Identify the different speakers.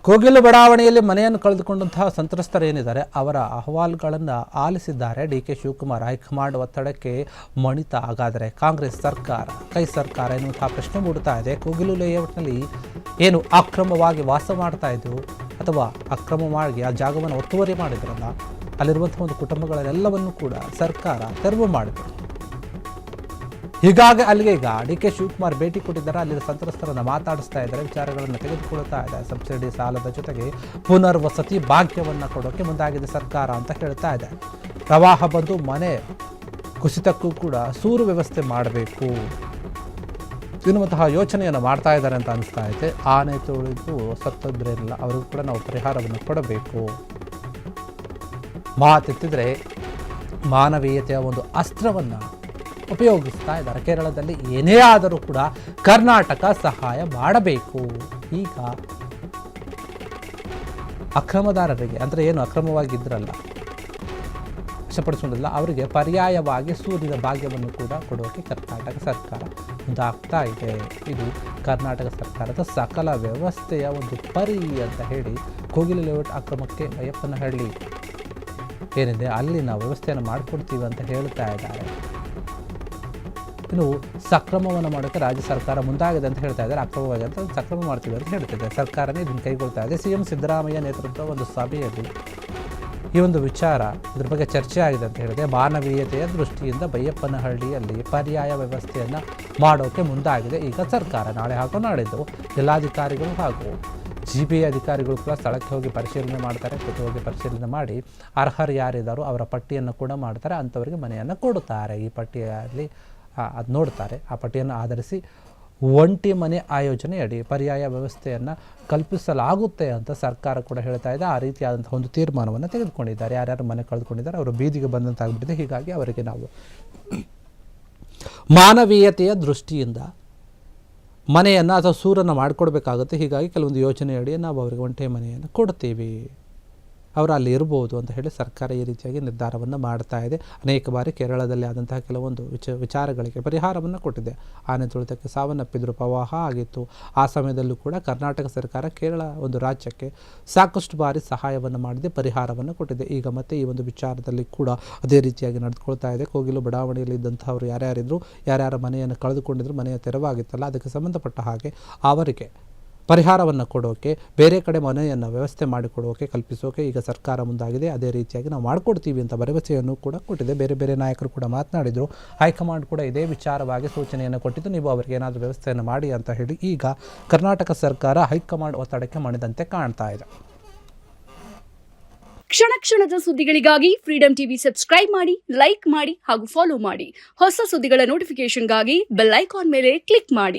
Speaker 1: ಕೋಗಿಲು ಬಡಾವಣೆಯಲ್ಲಿ ಮನೆಯನ್ನು ಕಳೆದುಕೊಂಡಂತಹ ಸಂತ್ರಸ್ತರೇನಿದ್ದಾರೆ ಅವರ ಅಹವಾಲುಗಳನ್ನು ಆಲಿಸಿದ್ದಾರೆ ಡಿಕೆ ಶಿವಕುಮಾರ್. ಹೈಕಮಾಂಡ್ ಒತ್ತಡಕ್ಕೆ ಮಣಿತ ಹಾಗಾದರೆ ಕಾಂಗ್ರೆಸ್ ಸರ್ಕಾರ ಕೈ ಸರ್ಕಾರ ಎನ್ನುವಂತಹ ಪ್ರಶ್ನೆ ಮೂಡುತ್ತಾ ಇದೆ. ಕೋಗಿಲು ಲೇಔಟ್ನಲ್ಲಿ ಏನು ಅಕ್ರಮವಾಗಿ ವಾಸ ಮಾಡ್ತಾ ಇದ್ರು ಅಥವಾ ಅಕ್ರಮವಾಗಿ ಆ ಜಾಗವನ್ನು ಒತ್ತುವರಿ ಮಾಡಿದ್ರಲ್ಲ, ಅಲ್ಲಿರುವಂತಹ ಒಂದು ಕುಟುಂಬಗಳೆಲ್ಲವನ್ನು ಕೂಡ ಸರ್ಕಾರ ತೆರವು ಮಾಡಿದರು. ಹೀಗಾಗಿ ಅಲ್ಲಿಗೆ ಈಗ ಡಿ ಕೆ ಶಿವಕುಮಾರ್ ಭೇಟಿ ಕೊಟ್ಟಿದ್ದಾರೆ. ಅಲ್ಲಿನ ಸಂತ್ರಸ್ತರನ್ನು ಮಾತಾಡಿಸ್ತಾ ಇದ್ದಾರೆ, ವಿಚಾರಗಳನ್ನು ತೆಗೆದುಕೊಳ್ತಾ ಇದ್ದಾರೆ. ಸಬ್ಸಿಡಿ ಸಾಲದ ಜೊತೆಗೆ ಪುನರ್ವಸತಿ ಭಾಗ್ಯವನ್ನು ಕೊಡೋಕೆ ಮುಂದಾಗಿದೆ ಸರ್ಕಾರ ಅಂತ ಹೇಳ್ತಾ ಇದೆ. ಪ್ರವಾಹ ಬಂದು ಮನೆ ಕುಸಿತಕ್ಕೂ ಕೂಡ ಸೂರು ವ್ಯವಸ್ಥೆ ಮಾಡಬೇಕು ಎನ್ನುವಂತಹ ಯೋಚನೆಯನ್ನು ಮಾಡ್ತಾ ಇದ್ದಾರೆ ಅಂತ ಅನಿಸ್ತಾ ಇದೆ. ಆನೆ ತುಳಿದು ಸತ್ತದ್ರೇನಿಲ್ಲ, ಅವರಿಗೂ ಕೂಡ ನಾವು ಪರಿಹಾರವನ್ನು ಕೊಡಬೇಕು. ಮಾತೆತ್ತಿದ್ರೆ ಮಾನವೀಯತೆಯ ಒಂದು ಅಸ್ತ್ರವನ್ನು ಉಪಯೋಗಿಸ್ತಾ ಇದ್ದಾರೆ. ಕೇರಳದಲ್ಲಿ ಏನೇ ಆದರೂ ಕೂಡ ಕರ್ನಾಟಕ ಸಹಾಯ ಮಾಡಬೇಕು. ಈಗ ಅಕ್ರಮದಾರರಿಗೆ ಅಂದರೆ ಏನು ಅಕ್ರಮವಾಗಿದ್ದರಲ್ಲ, ವಶಪಡಿಸಿಕೊಂಡಿಲ್ಲ, ಅವರಿಗೆ ಪರ್ಯಾಯವಾಗಿ ಸೂರ್ಯನ ಭಾಗ್ಯವನ್ನು ಕೂಡ ಕೊಡೋಕೆ ಕರ್ನಾಟಕ ಸರ್ಕಾರ ಮುಂದಾಗ್ತಾ ಇದೆ. ಇದು ಕರ್ನಾಟಕ ಸರ್ಕಾರದ ಸಕಲ ವ್ಯವಸ್ಥೆಯ ಒಂದು ಪರಿ ಅಂತ ಹೇಳಿ ಕೋಗಿಲು ಲೇಔಟ್ ಅಕ್ರಮಕ್ಕೆ ಬೈಯಪ್ಪನಹಳ್ಳಿ ಏನಿದೆ ಅಲ್ಲಿನ ವ್ಯವಸ್ಥೆಯನ್ನು ಮಾಡಿಕೊಡ್ತೀವಿ ಅಂತ ಹೇಳ್ತಾ ಇದ್ದಾರೆ. ಇನ್ನು ಸಕ್ರಮವನ್ನು ಮಾಡೋಕ್ಕೆ ರಾಜ್ಯ ಸರ್ಕಾರ ಮುಂದಾಗಿದೆ ಅಂತ ಹೇಳ್ತಾ ಇದ್ದಾರೆ. ಅಕ್ರಮವಾಗಿ ಅಂತ ಸಕ್ರಮ ಮಾಡ್ತೀವಿ ಅಂತ ಹೇಳ್ತಿದ್ದಾರೆ. ಸರ್ಕಾರನೇ ಇದನ್ನು ಕೈಗೊಳ್ತಾ ಇದೆ. ಸಿ ಎಂ ಸಿದ್ದರಾಮಯ್ಯ ನೇತೃತ್ವದ ಒಂದು ಸಭೆಯಲ್ಲಿ ಈ ಒಂದು ವಿಚಾರ ಇದ್ರ ಬಗ್ಗೆ ಚರ್ಚೆ ಆಗಿದೆ ಅಂತ ಹೇಳಿದೆ. ಮಾನವೀಯತೆಯ ದೃಷ್ಟಿಯಿಂದ ಬೈಯಪ್ಪನಹಳ್ಳಿಯಲ್ಲಿ ಪರ್ಯಾಯ ವ್ಯವಸ್ಥೆಯನ್ನು ಮಾಡೋಕ್ಕೆ ಮುಂದಾಗಿದೆ ಈಗ ಸರ್ಕಾರ. ನಾಳೆ ಹಾಗೂ ನಾಡಿದ್ದು ಜಿಲ್ಲಾಧಿಕಾರಿಗಳು ಹಾಗೂ GBA ಅಧಿಕಾರಿಗಳು ಕೂಡ ಸ್ಥಳಕ್ಕೆ ಹೋಗಿ ಪರಿಶೀಲನೆ ಮಾಡ್ತಾರೆ. ಹೋಗಿ ಪರಿಶೀಲನೆ ಮಾಡಿ ಅರ್ಹರು ಯಾರಿದ್ದಾರೋ ಅವರ ಪಟ್ಟಿಯನ್ನು ಕೂಡ ಮಾಡ್ತಾರೆ. ಅಂಥವರಿಗೆ ಮನೆಯನ್ನು ಕೊಡುತ್ತಾರೆ. ಈ ಪಟ್ಟಿಯಲ್ಲಿ ಅದು ನೋಡ್ತಾರೆ. ಆ ಪಟ್ಟಿಯನ್ನು ಆಧರಿಸಿ ಒಂಟಿ ಮನೆ ಆಯೋಜನೆಯಡಿ ಪರ್ಯಾಯ ವ್ಯವಸ್ಥೆಯನ್ನು ಕಲ್ಪಿಸಲಾಗುತ್ತೆ ಅಂತ ಸರ್ಕಾರ ಕೂಡ ಹೇಳ್ತಾ ಇದೆ. ಆ ರೀತಿಯಾದಂಥ ಒಂದು ತೀರ್ಮಾನವನ್ನು ತೆಗೆದುಕೊಂಡಿದ್ದಾರೆ. ಯಾರ್ಯಾರು ಮನೆ ಕಳೆದುಕೊಂಡಿದ್ದಾರೆ ಅವರು ಬೀದಿಗೆ ಬಂದಂತಾಗ್ಬಿಟ್ಟಿದೆ. ಹೀಗಾಗಿ ಅವರಿಗೆ ನಾವು ಮಾನವೀಯತೆಯ ದೃಷ್ಟಿಯಿಂದ ಮನೆಯನ್ನು ಅಥವಾ ಸೂರನ್ನು ಮಾಡಿಕೊಡ್ಬೇಕಾಗುತ್ತೆ. ಹೀಗಾಗಿ ಕೆಲವೊಂದು ಯೋಜನೆಯಡಿ ನಾವು ಅವರಿಗೆ ಒಂಟೆ ಮನೆಯನ್ನು ಕೊಡ್ತೀವಿ, ಅವರು ಅಲ್ಲಿ ಇರ್ಬೋದು ಅಂತ ಹೇಳಿ ಸರ್ಕಾರ ಈ ರೀತಿಯಾಗಿ ನಿರ್ಧಾರವನ್ನು ಮಾಡ್ತಾ ಇದೆ. ಅನೇಕ ಬಾರಿ ಕೇರಳದಲ್ಲಿ ಆದಂತಹ ಕೆಲವೊಂದು ವಿಚಾರಗಳಿಗೆ ಪರಿಹಾರವನ್ನು ಕೊಟ್ಟಿದೆ. ಆನೆ ತುಳಿತಕ್ಕೆ ಸಾವನ್ನಪ್ಪಿದ್ರು, ಪ್ರವಾಹ ಆಗಿತ್ತು. ಆ ಸಮಯದಲ್ಲೂ ಕೂಡ ಕರ್ನಾಟಕ ಸರ್ಕಾರ ಕೇರಳ ಒಂದು ರಾಜ್ಯಕ್ಕೆ ಸಾಕಷ್ಟು ಬಾರಿ ಸಹಾಯವನ್ನು ಮಾಡಿದೆ, ಪರಿಹಾರವನ್ನು ಕೊಟ್ಟಿದೆ. ಈಗ ಮತ್ತೆ ಈ ಒಂದು ವಿಚಾರದಲ್ಲಿ ಕೂಡ ಅದೇ ರೀತಿಯಾಗಿ ನಡೆದುಕೊಳ್ತಾ ಇದೆ. ಕೋಗಿಲು ಬಡಾವಣೆಯಲ್ಲಿ ಇದ್ದಂಥವರು ಯಾರ್ಯಾರಿದ್ರು, ಯಾರ್ಯಾರ ಮನೆಯನ್ನು ಕಳೆದುಕೊಂಡಿದ್ರು, ಮನೆಯ ತೆರವಾಗಿತ್ತಲ್ಲ, ಅದಕ್ಕೆ ಸಂಬಂಧಪಟ್ಟ ಹಾಗೆ ಅವರಿಗೆ ಪರಿಹಾರವನ್ನು ಕೊಡೋಕೆ, ಬೇರೆ ಕಡೆ ಮನೆಯನ್ನು ವ್ಯವಸ್ಥೆ ಮಾಡಿಕೊಡೋಕೆ, ಕಲ್ಪಿಸೋಕೆ ಈಗ ಸರ್ಕಾರ ಮುಂದಾಗಿದೆ. ಅದೇ ರೀತಿಯಾಗಿ ನಾವು ಮಾಡಿಕೊಡ್ತೀವಿ ಅಂತ ಭರವಸೆಯನ್ನು ಕೂಡ ಕೊಟ್ಟಿದೆ. ಬೇರೆ ಬೇರೆ ನಾಯಕರು ಕೂಡ ಮಾತನಾಡಿದರು. ಹೈಕಮಾಂಡ್ ಕೂಡ ಇದೇ ವಿಚಾರವಾಗಿ ಸೂಚನೆಯನ್ನು ಕೊಟ್ಟಿದ್ದು, ನೀವು ಅವರಿಗೆ ಏನಾದರೂ ವ್ಯವಸ್ಥೆಯನ್ನು ಮಾಡಿ ಅಂತ ಹೇಳಿ. ಈಗ ಕರ್ನಾಟಕ ಸರ್ಕಾರ ಹೈಕಮಾಂಡ್ ಒತ್ತಡಕ್ಕೆ ಮಣಿದಂತೆ ಕಾಣ್ತಾ ಇದೆ.
Speaker 2: ಕ್ಷಣ ಕ್ಷಣದ ಸುದ್ದಿಗಳಿಗಾಗಿ ಫ್ರೀಡಂ ಟಿವಿ ಸಬ್ಸ್ಕ್ರೈಬ್ ಮಾಡಿ, ಲೈಕ್ ಮಾಡಿ ಹಾಗೂ ಫಾಲೋ ಮಾಡಿ. ಹೊಸ ಸುದ್ದಿಗಳ ನೋಟಿಫಿಕೇಶನ್ಗಾಗಿ ಬೆಲ್ ಐಕಾನ್ ಮೇಲೆ ಕ್ಲಿಕ್ ಮಾಡಿ.